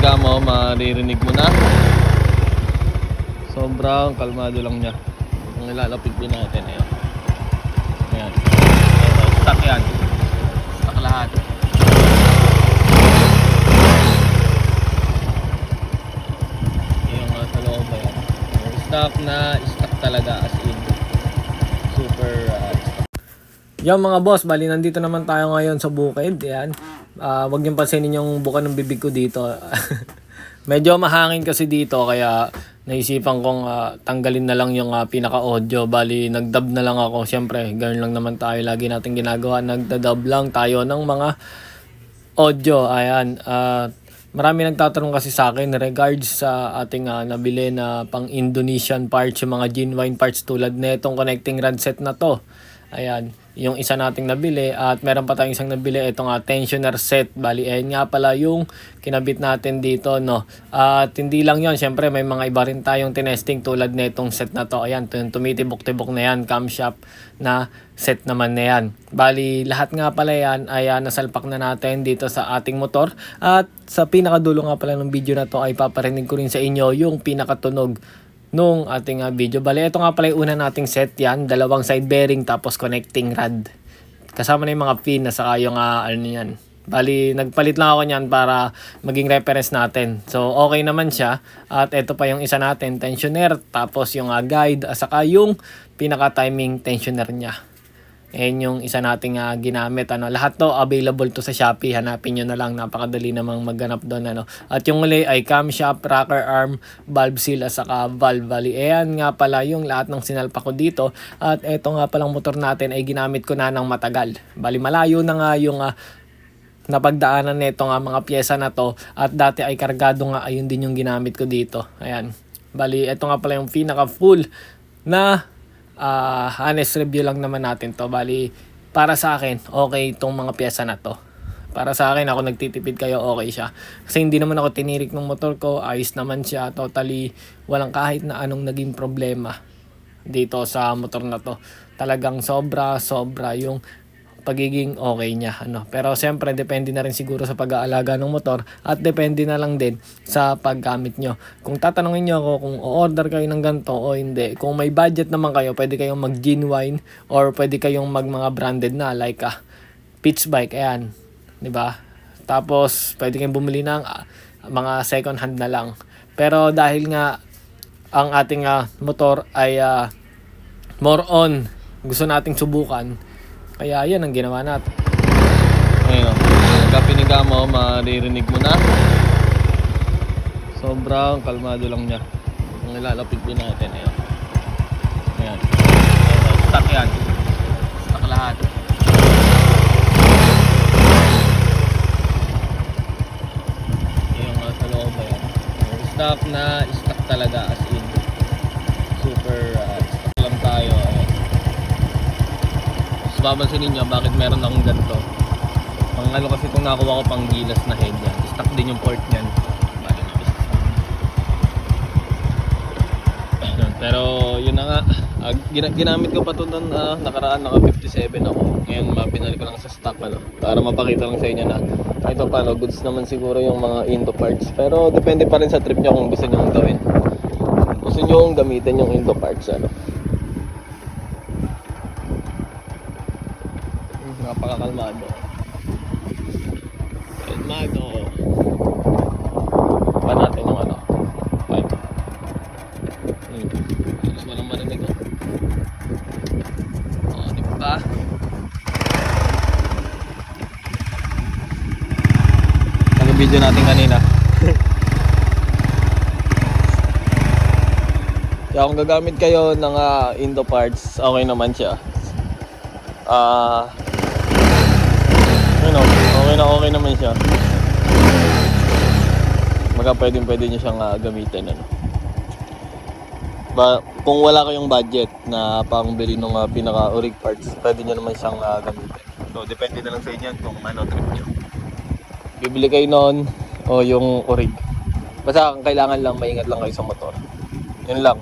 piniga mo, maririnig mo na. Sobrang kalmado lang niya. Kung ilalapit din natin, ayan. Ayan. Stock yan. Stock lahat. Yung sa loob ba yan. Stock na stock talaga, as in. Super Yan mga boss, bali nandito naman tayo ngayon sa bukid. Yan. Wag niyong pansinin yung buka ng bibig ko dito. Medyo mahangin kasi dito kaya naisipan kong tanggalin na lang yung pinaka-audio. Bali nagdub na lang ako. Siyempre, ganun lang naman tayo lagi natin ginagawa. Nagdadub lang tayo ng mga audio. Ayan. Marami nagtatanong kasi sa akin regards sa ating nabili na pang Indonesian parts, yung mga genuine parts tulad na itong connecting rod set na to. Ayan, yung isa nating nabili at meron pa tayong isang nabili itong tensioner set. Bali, ayun nga pala yung kinabit natin dito, no. At hindi lang yon, syempre may mga iba rin tayong tinesting tulad na itong set na to. Ayan, tumitibok-tibok na yan, camshaft na set naman na yan. Bali, lahat nga pala yan ay nasalpak na natin dito sa ating motor. At sa pinakadulo nga pala ng video na to ay paparinig ko rin sa inyo yung pinakatunog nung ating video. Bali, ito nga pala yung una nating set yan. Dalawang side bearing tapos connecting rod. Kasama na yung mga pin na saka yung ano yan. Bali, nagpalit lang ako niyan para maging reference natin. So, okay naman siya. At ito pa yung isa natin, tensioner. Tapos yung guide, saka yung pinaka-timing tensioner niya. Ayan yung isa nating ginamit. Lahat to available to sa Shopee. Hanapin nyo na lang. Napakadali namang maghanap doon. At yung uli ay camshaft, rocker arm, valve seal, at saka valve. Bali, ayan nga pala yung lahat ng sinalpa ko dito. At eto nga palang motor natin ay ginamit ko na ng matagal. Bali, malayo na nga yung napagdaanan nito nga mga pyesa na to. At dati ay kargado nga, ayun din yung ginamit ko dito. Ayan. Bali, eto nga pala yung pinaka full na honest review lang naman natin to. Bali, para sa akin, okay itong mga pyesa na to. Para sa akin, ako nagtitipid kayo, okay siya. Kasi hindi naman ako tinirik ng motor ko, ayos naman siya. Totally, walang kahit na anong naging problema dito sa motor na to. Talagang sobra yung pagiging okay niya. Pero siyempre, depende na rin siguro sa pag-aalaga ng motor at depende na lang din sa paggamit nyo. Kung tatanungin nyo ako kung o-order kayo ng ganito o hindi, kung may budget naman kayo, pwede kayong mag-genuine or pwede kayong mga branded na like Pitch Bike, ayan. Diba? Tapos, pwede kayong bumili ng mga second hand na lang. Pero dahil nga ang ating motor ay more on gusto nating subukan, kaya yan ang ginawa natin. Ayun, pagka piniga mo, maririnig mo na. Sobrang kalmado lang niya. Kung ilalapit din natin, ayun. Ayan. Stock yan. Stock lahat. Yung sa loob ba yan. Stock na stock talaga, as in. Super stock lang tayo. Babansin ninyo bakit meron akong ganito. Ang kasi itong nakuha ko pang gilas na head yan. Stock din yung port nyan. Pero yun na nga. Ginamit ko pa ito nakaraan, naka 57 ako. Ngayon mapinali ko lang sa stock para mapakita lang sa inyo na kahit paano goods naman siguro yung mga Indo parts. Pero depende pa rin sa trip nyo kung gusto nyo gawin. Gusto nyo gamitin yung Indo parts napakakalmado. Kalmado. Pa natin yung pipe. Alas walang marinig di ba? Nag-video natin kanina. Kaya kung gagamit kayo ng Indo parts, okay naman siya. Okay naman siya. Pwede nyo siyang gamitin. Kung wala kayong budget na pangbili ng pinaka-orig parts, pwede nyo naman siyang gamitin. So, depende na lang sa inyo kung ano trip nyo. Bibili kayo noon o yung orig. Basta kailangan lang maingat lang kayo sa motor. Yun lang.